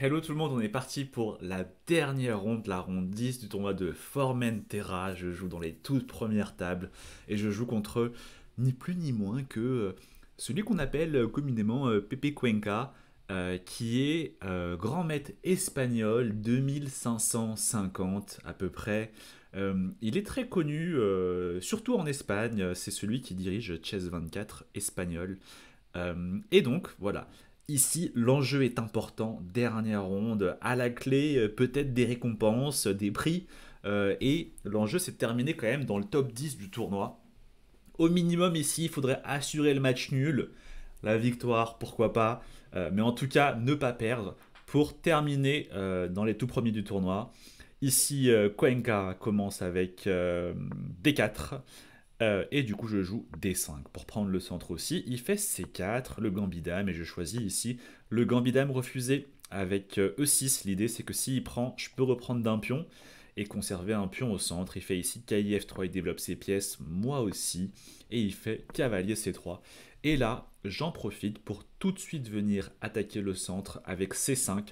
Hello tout le monde, on est parti pour la dernière ronde, la ronde 10 du tournoi de Formentera. Je joue dans les toutes premières tables et je joue contre ni plus ni moins que celui qu'on appelle communément Pepe Cuenca, qui est grand maître espagnol 2550 à peu près. Il est très connu, surtout en Espagne, c'est celui qui dirige Chess 24 espagnol. Et donc, voilà. Ici, l'enjeu est important. Dernière ronde, à la clé, peut-être des récompenses, des prix. Et l'enjeu, c'est de terminer quand même dans le top 10 du tournoi. Au minimum, ici, il faudrait assurer le match nul. La victoire, pourquoi pas. Mais en tout cas, ne pas perdre pour terminer dans les tout premiers du tournoi. Ici, Cuenca commence avec D4. Et du coup, je joue D5 pour prendre le centre aussi. Il fait C4, le gambit dame, et je choisis ici le gambit dame refusé avec E6. L'idée, c'est que s'il prend, je peux reprendre d'un pion et conserver un pion au centre. Il fait ici cahier F3, il développe ses pièces, moi aussi, et il fait cavalier C3. Et là, j'en profite pour tout de suite venir attaquer le centre avec C5.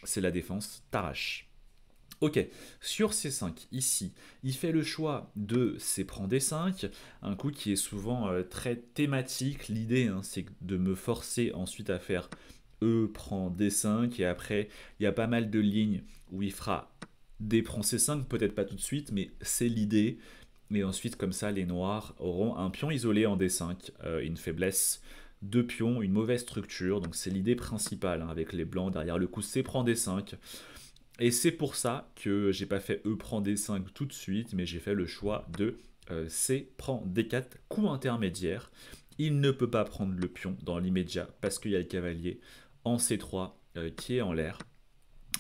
C'est la défense t'arrache. Ok, sur C5, ici, il fait le choix de C prend D5, un coup qui est souvent très thématique. L'idée, hein, c'est de me forcer ensuite à faire E prend D5, et après, il y a pas mal de lignes où il fera D prend C5, peut-être pas tout de suite, mais c'est l'idée. Et ensuite, comme ça, les noirs auront un pion isolé en D5, une faiblesse, deux pions, une mauvaise structure. Donc c'est l'idée principale, hein, avec les blancs derrière le coup C prend D5. Et c'est pour ça que j'ai pas fait E prend D5 tout de suite, mais j'ai fait le choix de C prend D4, coup intermédiaire. Il ne peut pas prendre le pion dans l'immédiat parce qu'il y a le cavalier en C3 qui est en l'air.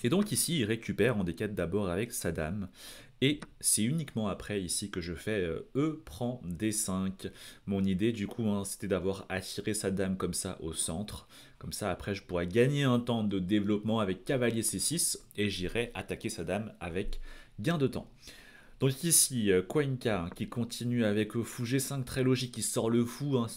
Et donc ici, il récupère en D4 d'abord avec sa dame. Et c'est uniquement après ici que je fais E prend D5. Mon idée du coup, hein, c'était d'avoir attiré sa dame comme ça au centre. Comme ça après je pourrais gagner un temps de développement avec cavalier C6 et j'irai attaquer sa dame avec gain de temps. Donc ici, Cuenca hein, qui continue avec fou G5 très logique, qui sort le fou, hein,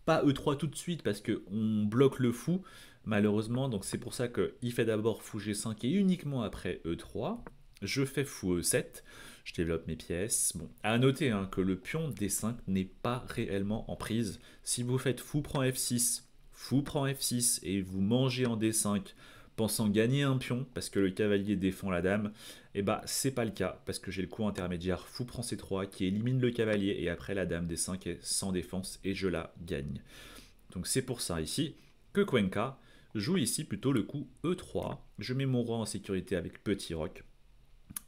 pas E3 tout de suite parce qu'on bloque le fou malheureusement, donc c'est pour ça qu'il fait d'abord fou G5 et uniquement après E3. Je fais fou E7, je développe mes pièces. Bon, à noter hein, que le pion D5 n'est pas réellement en prise. Si vous faites fou prend F6, fou prend F6 et vous mangez en D5 pensant gagner un pion parce que le cavalier défend la dame, et bah c'est pas le cas parce que j'ai le coup intermédiaire fou prend C3 qui élimine le cavalier et après la dame D5 est sans défense et je la gagne. Donc c'est pour ça ici que Cuenca joue ici plutôt le coup E3. Je mets mon roi en sécurité avec petit roc.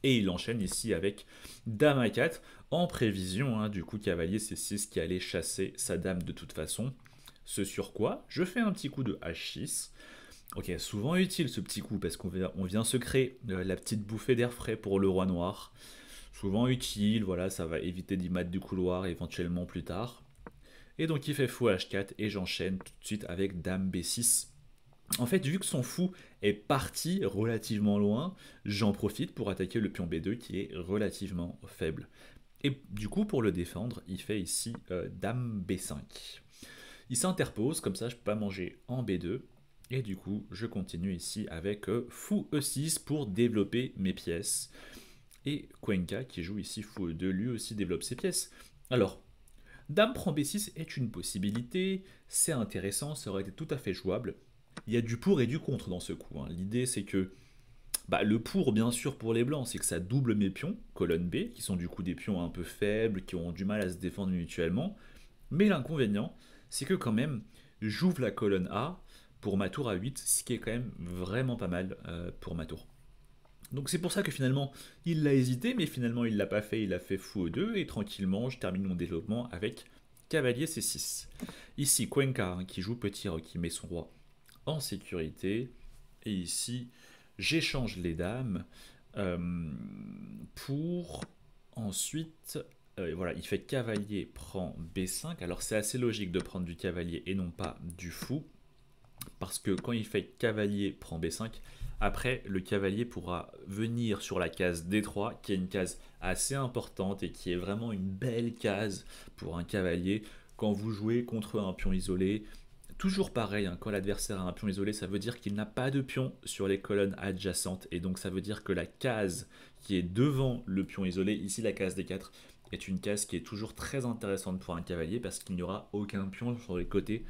Et il enchaîne ici avec dame A4 en prévision hein, du coup cavalier C6 qui allait chasser sa dame de toute façon. Ce sur quoi je fais un petit coup de H6. Ok, souvent utile ce petit coup parce qu'on vient se créer la petite bouffée d'air frais pour le roi noir. Souvent utile, voilà, ça va éviter d'y mettre du couloir éventuellement plus tard. Et donc il fait fou H4 et j'enchaîne tout de suite avec dame B6. En fait, vu que son fou est parti relativement loin, j'en profite pour attaquer le pion B2 qui est relativement faible. Et du coup, pour le défendre, il fait ici dame B5. Il s'interpose, comme ça je peux pas manger en B2. Et du coup, je continue ici avec fou E6 pour développer mes pièces. Et Cuenca, qui joue ici fou E2, lui aussi développe ses pièces. Alors, dame prend B6 est une possibilité, c'est intéressant, ça aurait été tout à fait jouable. Il y a du pour et du contre dans ce coup, hein. L'idée c'est que le pour, bien sûr, pour les blancs, c'est que ça double mes pions, colonne B, qui sont du coup des pions un peu faibles, qui ont du mal à se défendre mutuellement. Mais l'inconvénient, c'est que quand même, j'ouvre la colonne A pour ma tour à 8, ce qui est quand même vraiment pas mal pour ma tour. Donc c'est pour ça que finalement, il l'a hésité, mais finalement il l'a pas fait, il a fait fou E2, et tranquillement, je termine mon développement avec cavalier C6. Ici, Cuenca, hein, qui joue petit roc, qui met son roi en sécurité, et ici, j'échange les dames euh, pour ensuite... voilà, il fait cavalier prend B5. Alors c'est assez logique de prendre du cavalier et non pas du fou. Parce que quand il fait cavalier prend B5, après le cavalier pourra venir sur la case D3, qui est une case assez importante et qui est vraiment une belle case pour un cavalier. Quand vous jouez contre un pion isolé, Toujours pareil, hein, quand l'adversaire a un pion isolé, ça veut dire qu'il n'a pas de pion sur les colonnes adjacentes. Et donc ça veut dire que la case qui est devant le pion isolé, ici la case des 4, est une case qui est toujours très intéressante pour un cavalier parce qu'il n'y aura aucun pion sur les côtés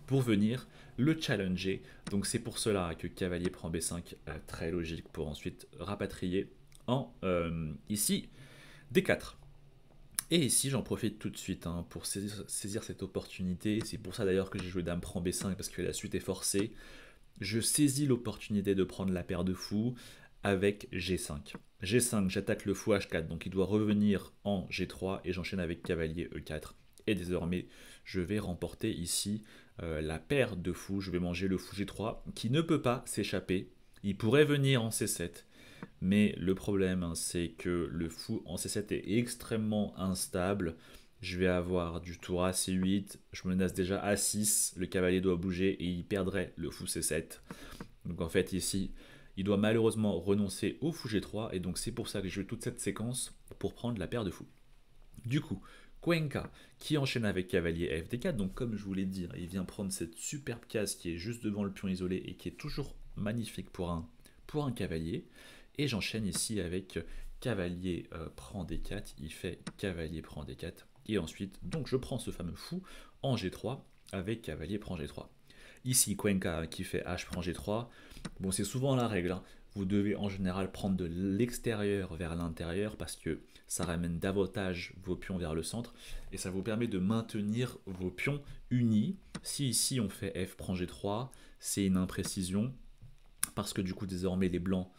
pour venir le challenger. Donc c'est pour cela que cavalier prend B5, très logique pour ensuite rapatrier en ici D4. Et ici, j'en profite tout de suite hein, pour saisir cette opportunité. C'est pour ça d'ailleurs que j'ai joué dame prend B5 parce que la suite est forcée. Je saisis l'opportunité de prendre la paire de fous avec G5. G5, j'attaque le fou H4, donc il doit revenir en G3 et j'enchaîne avec cavalier E4. Et désormais, je vais remporter ici la paire de fous. Je vais manger le fou G3 qui ne peut pas s'échapper. Il pourrait venir en C7. Mais le problème, hein, c'est que le fou en C7 est extrêmement instable. Je vais avoir du tour à C8, je menace déjà A6, le cavalier doit bouger et il perdrait le fou C7. Donc en fait ici, il doit malheureusement renoncer au fou G3 et donc c'est pour ça que je joue toute cette séquence pour prendre la paire de fous. Du coup, Cuenca qui enchaîne avec cavalier FD4, donc comme je vous l'ai dit, il vient prendre cette superbe case qui est juste devant le pion isolé et qui est toujours magnifique pour un cavalier. Et j'enchaîne ici avec cavalier prend D4, il fait cavalier prend D4. Et ensuite, donc je prends ce fameux fou en G3 avec cavalier prend G3. Ici, Cuenca qui fait H prend G3. Bon, c'est souvent la règle. Hein. Vous devez en général prendre de l'extérieur vers l'intérieur parce que ça ramène davantage vos pions vers le centre et ça vous permet de maintenir vos pions unis. Si ici on fait F prend G3, c'est une imprécision parce que du coup désormais les blancs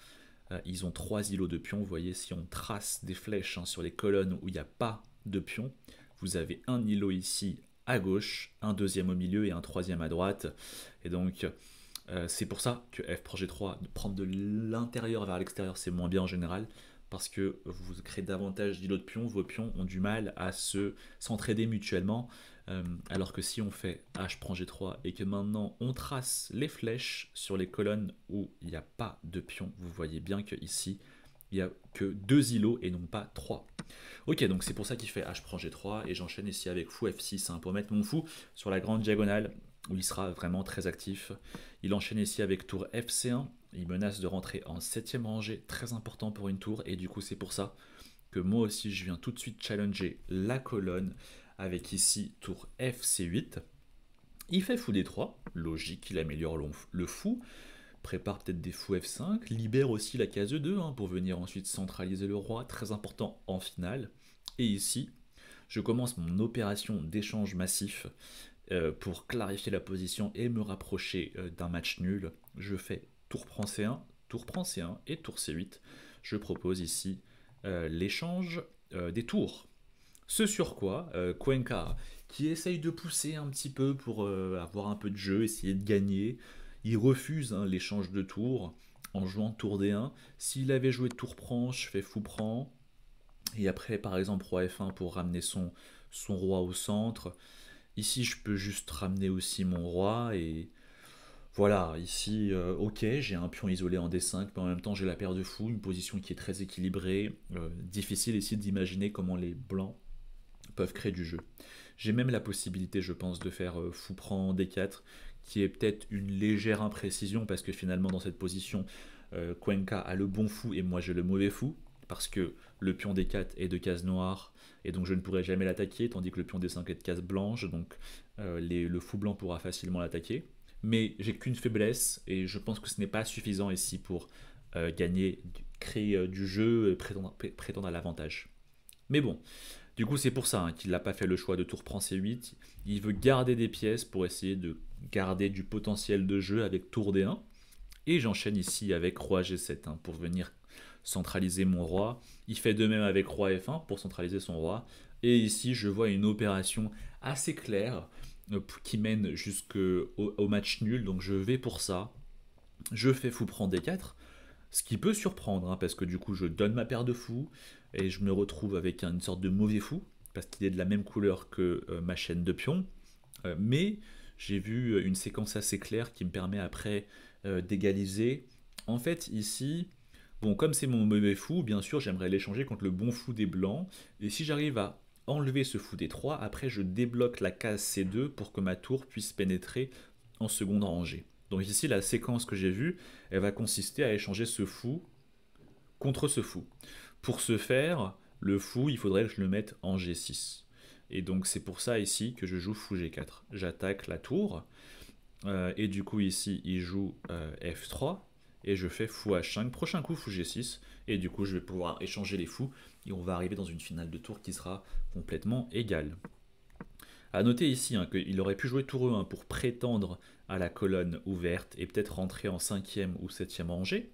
ils ont 3 îlots de pions. Vous voyez, si on trace des flèches hein, sur les colonnes où il n'y a pas de pions, vous avez un îlot ici à gauche, un deuxième au milieu et un troisième à droite. Et donc, c'est pour ça que F prend G3, prendre de l'intérieur vers l'extérieur, c'est moins bien en général, parce que vous créez davantage d'îlots de pions, vos pions ont du mal à s'entraider mutuellement, alors que si on fait H prend G3 et que maintenant on trace les flèches sur les colonnes où il n'y a pas de pions, vous voyez bien que ici il n'y a que 2 îlots et non pas 3. Ok, donc c'est pour ça qu'il fait H prend G3 et j'enchaîne ici avec fou F6 hein, pour mettre mon fou sur la grande diagonale où il sera vraiment très actif. Il enchaîne ici avec tour FC1, il menace de rentrer en 7ème rangée, très important pour une tour, et du coup c'est pour ça que moi aussi je viens tout de suite challenger la colonne avec ici tour FC8. Il fait fou D3, logique, il améliore le fou, prépare peut-être des fous F5, libère aussi la case E2 hein, pour venir ensuite centraliser le roi, très important en finale. Et ici, je commence mon opération d'échange massif pour clarifier la position et me rapprocher d'un match nul. Je fais tour prend C1, tour prend C1 et tour C8. Je propose ici l'échange des tours. Ce sur quoi Cuenca, qui essaye de pousser un petit peu pour avoir un peu de jeu, essayer de gagner, il refuse hein, l'échange de tours en jouant tour D1. S'il avait joué tour prend, je fais fou prend. Et après, par exemple, roi F1 pour ramener son roi au centre. Ici, je peux juste ramener aussi mon roi et voilà, ici, ok, j'ai un pion isolé en D5, mais en même temps j'ai la paire de fous, une position qui est très équilibrée. Difficile ici d'imaginer comment les blancs peuvent créer du jeu. J'ai même la possibilité, je pense, de faire fou prend D4, qui est peut-être une légère imprécision, parce que finalement dans cette position, Cuenca a le bon fou et moi j'ai le mauvais fou, parce que le pion D4 est de case noire, et donc je ne pourrai jamais l'attaquer, tandis que le pion D5 est de case blanche, donc le fou blanc pourra facilement l'attaquer. Mais j'ai qu'une faiblesse, et je pense que ce n'est pas suffisant ici pour gagner, créer du jeu, et prétendre à l'avantage. Mais bon, du coup c'est pour ça hein, qu'il n'a pas fait le choix de tour prend C8, il veut garder des pièces pour essayer de garder du potentiel de jeu avec tour D1, et j'enchaîne ici avec roi G7 hein, pour venir centraliser mon roi. Il fait de même avec roi F1 pour centraliser son roi. Et ici, je vois une opération assez claire qui mène jusqu'au match nul. Donc je vais pour ça. Je fais fou prend D4. Ce qui peut surprendre, hein, parce que du coup, je donne ma paire de fous et je me retrouve avec une sorte de mauvais fou, parce qu'il est de la même couleur que ma chaîne de pions. Mais j'ai vu une séquence assez claire qui me permet après d'égaliser. En fait, ici, bon, comme c'est mon mauvais fou, bien sûr, j'aimerais l'échanger contre le bon fou des blancs. Et si j'arrive à enlever ce fou des 3, après je débloque la case C2 pour que ma tour puisse pénétrer en seconde rangée. Donc ici, la séquence que j'ai vue, elle va consister à échanger ce fou contre ce fou. Pour ce faire, le fou, il faudrait que je le mette en G6. Et donc c'est pour ça ici que je joue fou G4. J'attaque la tour, et du coup ici il joue F3, et je fais fou H5, prochain coup fou G6, et du coup je vais pouvoir échanger les fous, et on va arriver dans une finale de tour qui sera complètement égale. A noter ici hein, qu'il aurait pu jouer tour E1 pour prétendre à la colonne ouverte et peut-être rentrer en 5e ou 7e rangée.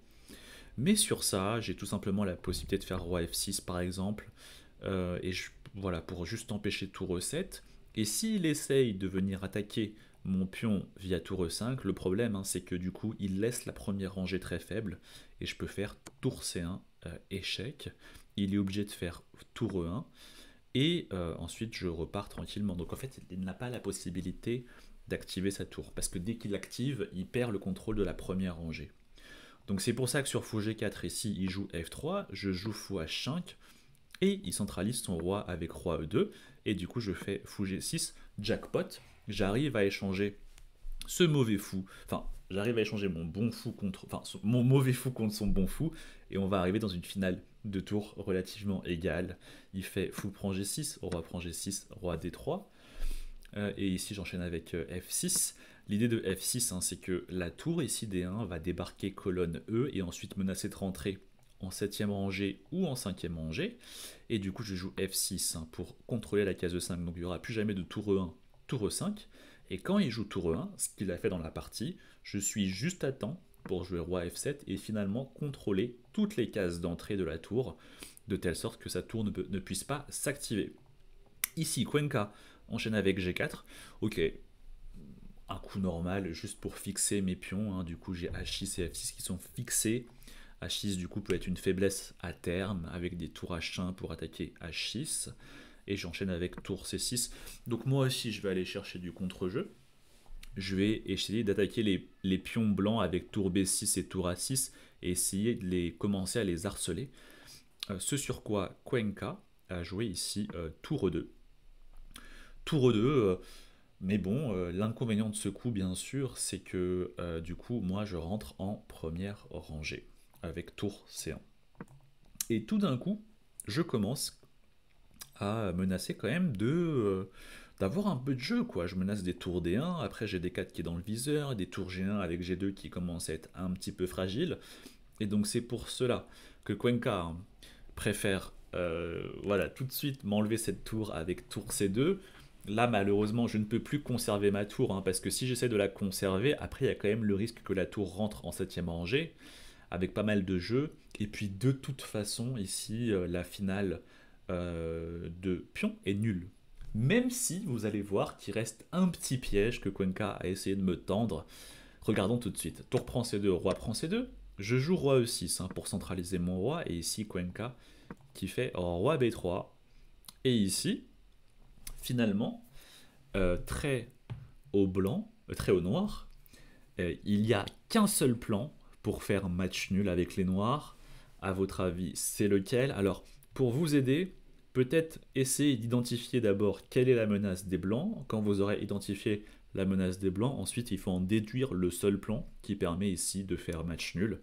Mais sur ça, j'ai tout simplement la possibilité de faire roi F6 par exemple, voilà, pour juste empêcher tour E7. Et s'il essaye de venir attaquer mon pion via tour E5, le problème hein, c'est que du coup il laisse la première rangée très faible et je peux faire tour C1, échec. Il est obligé de faire tour E1 et ensuite je repars tranquillement. Donc en fait il n'a pas la possibilité d'activer sa tour parce que dès qu'il l'active, il perd le contrôle de la première rangée. Donc c'est pour ça que sur fou G4 ici il joue F3, je joue fou H5 et il centralise son roi avec roi E2 et du coup je fais fou G6, jackpot, j'arrive à échanger ce mauvais fou, enfin j'arrive à échanger mon bon fou contre, enfin mon mauvais fou contre son bon fou et on va arriver dans une finale de tour relativement égale. Il fait fou prend G6, roi prend G6, roi D3 et ici j'enchaîne avec F6. L'idée de F6, hein, c'est que la tour ici D1 va débarquer colonne E et ensuite menacer de rentrer en 7e rangée ou en 5e rangée. Et du coup, je joue F6 hein, pour contrôler la case E5. Donc il n'y aura plus jamais de tour E1, tour E5. Et quand il joue tour E1, ce qu'il a fait dans la partie, je suis juste à temps pour jouer roi F7 et finalement contrôler toutes les cases d'entrée de la tour, de telle sorte que sa tour ne puisse pas s'activer. Ici, Cuenca enchaîne avec G4. Ok, un coup normal juste pour fixer mes pions. Hein. Du coup, j'ai H6 et F6 qui sont fixés. H6 du coup peut être une faiblesse à terme avec des tours H1 pour attaquer H6. Et j'enchaîne avec tour C6. Donc moi aussi, je vais aller chercher du contre-jeu. Je vais essayer d'attaquer les pions blancs avec tour B6 et tour A6 et essayer de commencer à les harceler. Ce sur quoi Cuenca a joué ici tour E2. Tour E2, mais bon, l'inconvénient de ce coup, bien sûr, c'est que du coup, moi, je rentre en première rangée avec tour C1. Et tout d'un coup, je commence à menacer quand même d'avoir un peu de jeu, quoi. Je menace des tours D1, après j'ai D4 qui est dans le viseur, des tours G1 avec G2 qui commencent à être un petit peu fragiles. Et donc c'est pour cela que Cuenca hein, préfère voilà, tout de suite m'enlever cette tour avec tour C2. Là, malheureusement, je ne peux plus conserver ma tour, hein, parce que si j'essaie de la conserver, après, il y a quand même le risque que la tour rentre en 7e rangée, avec pas mal de jeux. Et puis, de toute façon, ici, la finale de pion est nulle. Même si vous allez voir qu'il reste un petit piège que Cuenca a essayé de me tendre. Regardons tout de suite. Tour prend C2, roi prend C2. Je joue roi E6 hein, pour centraliser mon roi. Et ici, Cuenca qui fait roi B3. Et ici, finalement, trait au blanc, trait au noir, il n'y a qu'un seul plan pour faire match nul avec les noirs. À votre avis, c'est lequel? Alors, pour vous aider, peut-être essayez d'identifier d'abord quelle est la menace des blancs. Quand vous aurez identifié la menace des blancs, ensuite il faut en déduire le seul plan qui permet ici de faire match nul.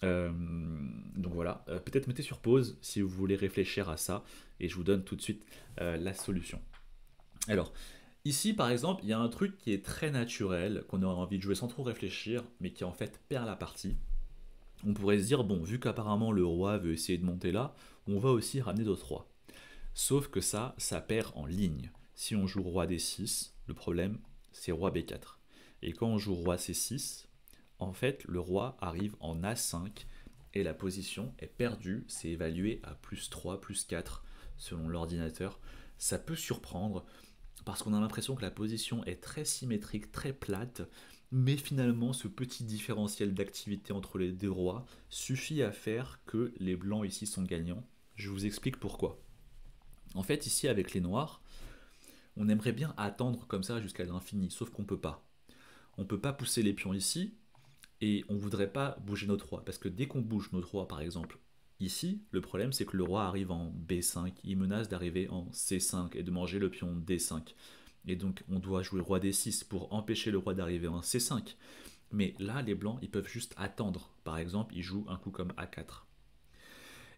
Donc voilà, peut-être mettez sur pause si vous voulez réfléchir à ça et je vous donne tout de suite la solution. Alors, ici par exemple, il y a un truc qui est très naturel, qu'on aurait envie de jouer sans trop réfléchir, mais qui en fait perd la partie. On pourrait se dire, bon, vu qu'apparemment le roi veut essayer de monter là, on va aussi ramener d'autres rois. Sauf que ça perd en ligne. Si on joue roi D6, le problème, c'est roi B4. Et quand on joue roi C6, en fait, le roi arrive en A5 et la position est perdue. C'est évalué à plus 3, plus 4 selon l'ordinateur. Ça peut surprendre parce qu'on a l'impression que la position est très symétrique, très plate, mais finalement ce petit différentiel d'activité entre les deux rois suffit à faire que les blancs ici sont gagnants. Je vous explique pourquoi. En fait, ici avec les noirs, on aimerait bien attendre comme ça jusqu'à l'infini, sauf qu'on peut pas. On peut pas pousser les pions ici, et on voudrait pas bouger notre roi, parce que dès qu'on bouge notre roi par exemple, ici, le problème c'est que le roi arrive en B5, il menace d'arriver en C5 et de manger le pion D5. Et donc on doit jouer roi d6 pour empêcher le roi d'arriver en c5. Mais là, les blancs, ils peuvent juste attendre. Par exemple, ils jouent un coup comme a4.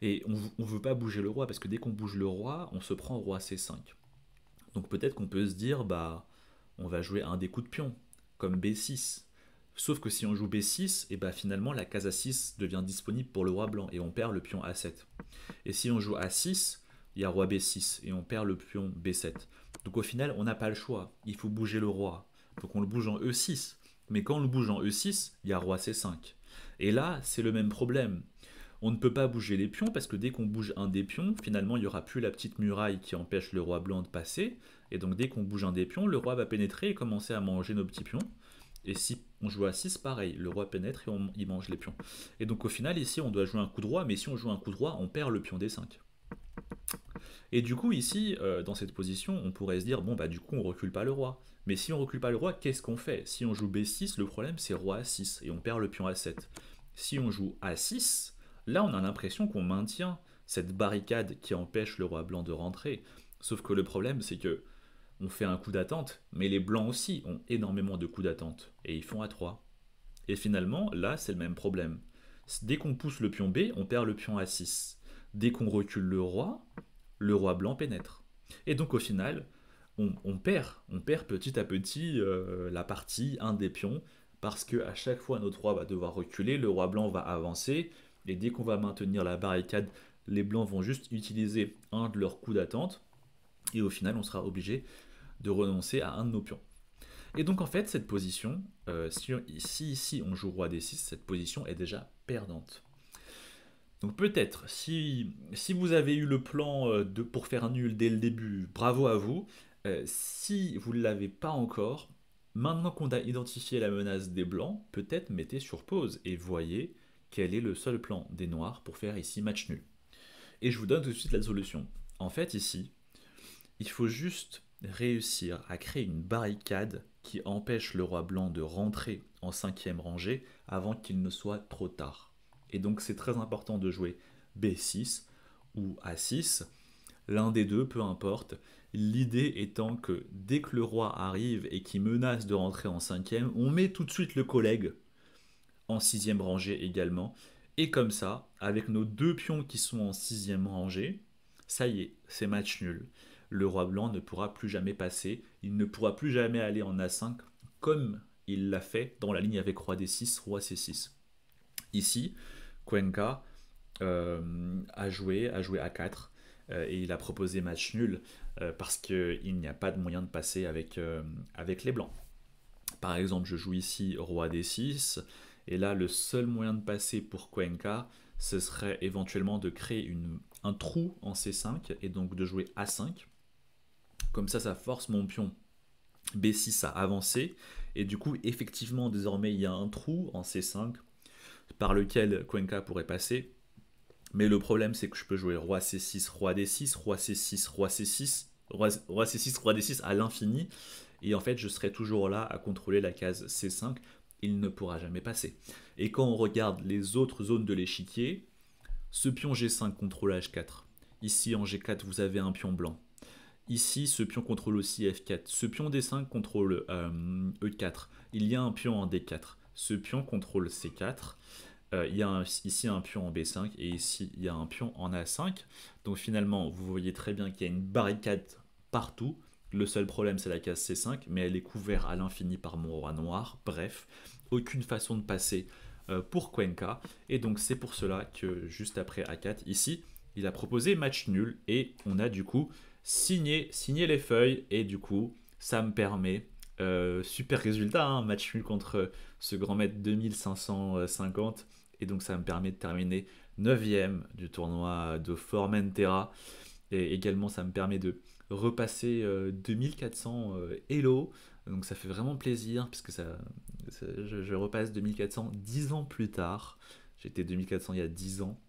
Et on ne veut pas bouger le roi, parce que dès qu'on bouge le roi, on se prend roi c5. Donc peut-être qu'on peut se dire, bah, on va jouer un des coups de pion, comme b6. Sauf que si on joue b6, et bah finalement la case a6 devient disponible pour le roi blanc, et on perd le pion a7. Et si on joue a6, il y a roi b6, et on perd le pion b7. Donc au final, on n'a pas le choix, il faut bouger le roi. Donc on le bouge en e6. Mais quand on le bouge en e6, il y a roi c5. Et là, c'est le même problème. On ne peut pas bouger les pions parce que dès qu'on bouge un des pions, finalement, il n'y aura plus la petite muraille qui empêche le roi blanc de passer. Et donc, dès qu'on bouge un des pions, le roi va pénétrer et commencer à manger nos petits pions. Et si on joue à 6, pareil, le roi pénètre et il mange les pions. Et donc, au final, ici, on doit jouer un coup de roi, mais si on joue un coup de roi, on perd le pion d5. Et du coup, ici, dans cette position, on pourrait se dire, bon, bah, du coup, on recule pas le roi. Mais si on recule pas le roi, qu'est-ce qu'on fait? Si on joue b6, le problème, c'est roi a6, et on perd le pion a7. Si on joue a6, là, on a l'impression qu'on maintient cette barricade qui empêche le roi blanc de rentrer. Sauf que le problème, c'est que on fait un coup d'attente, mais les blancs aussi ont énormément de coups d'attente, et ils font a3. Et finalement, là, c'est le même problème. Dès qu'on pousse le pion B, on perd le pion a6. Dès qu'on recule le roi blanc pénètre. Et donc au final, on perd petit à petit la partie, un des pions, parce que à chaque fois notre roi va devoir reculer, le roi blanc va avancer, et dès qu'on va maintenir la barricade, les blancs vont juste utiliser un de leurs coups d'attente, et au final on sera obligé de renoncer à un de nos pions. Et donc en fait cette position, si ici on joue roi d6, cette position est déjà perdante. Donc peut-être, si vous avez eu le plan pour faire nul dès le début, bravo à vous. Si vous ne l'avez pas encore, maintenant qu'on a identifié la menace des blancs, peut-être mettez sur pause et voyez quel est le seul plan des noirs pour faire ici match nul. Et je vous donne tout de suite la solution. En fait ici, il faut juste réussir à créer une barricade qui empêche le roi blanc de rentrer en cinquième rangée avant qu'il ne soit trop tard. Et donc c'est très important de jouer B6 ou A6, l'un des deux, peu importe. L'idée étant que dès que le roi arrive et qu'il menace de rentrer en cinquième, on met tout de suite le collègue en sixième rangée également. Et comme ça, avec nos deux pions qui sont en sixième rangée, ça y est, c'est match nul. Le roi blanc ne pourra plus jamais passer, il ne pourra plus jamais aller en A5 comme il l'a fait dans la ligne avec roi D6, roi C6. Ici, Cuenca a joué A4 et il a proposé match nul parce qu'il n'y a pas de moyen de passer avec les blancs. Par exemple, je joue ici roi d6, et là, le seul moyen de passer pour Cuenca, ce serait éventuellement de créer un trou en c5, et donc de jouer a5. Comme ça force mon pion b6 à avancer, et du coup, effectivement, désormais, il y a un trou en c5 par lequel Cuenca pourrait passer. Mais le problème, c'est que je peux jouer roi c6, roi d6, roi c6, roi c6, roi c6, roi d6 à l'infini. Et en fait, je serai toujours là à contrôler la case C5. Il ne pourra jamais passer. Et quand on regarde les autres zones de l'échiquier, ce pion G5 contrôle H4. Ici, en G4, vous avez un pion blanc. Ici, ce pion contrôle aussi F4. Ce pion D5 contrôle E4. Il y a un pion en D4. Ce pion contrôle C4. Il y a ici un pion en B5 et ici il y a un pion en A5. Donc finalement, vous voyez très bien qu'il y a une barricade partout. Le seul problème, c'est la case C5, mais elle est couverte à l'infini par mon roi noir. Bref, aucune façon de passer pour Cuenca. Et donc c'est pour cela que juste après A4, ici, il a proposé match nul. Et on a du coup signé les feuilles. Et du coup, ça me permet super résultat, hein, match nul contre ce grand maître 2550. Et donc ça me permet de terminer 9ème du tournoi de Formentera. Et également ça me permet de repasser 2400 Elo. Donc ça fait vraiment plaisir puisque je repasse 2400 10 ans plus tard. J'étais 2400 il y a 10 ans.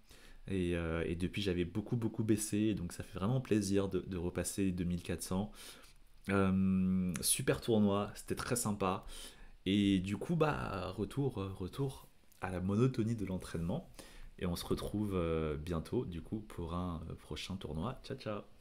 Et depuis j'avais beaucoup baissé. Donc ça fait vraiment plaisir de repasser 2400. Super tournoi, c'était très sympa. Et du coup, bah, retour à la monotonie de l'entraînement. Et on se retrouve bientôt, du coup, pour un prochain tournoi. Ciao, ciao!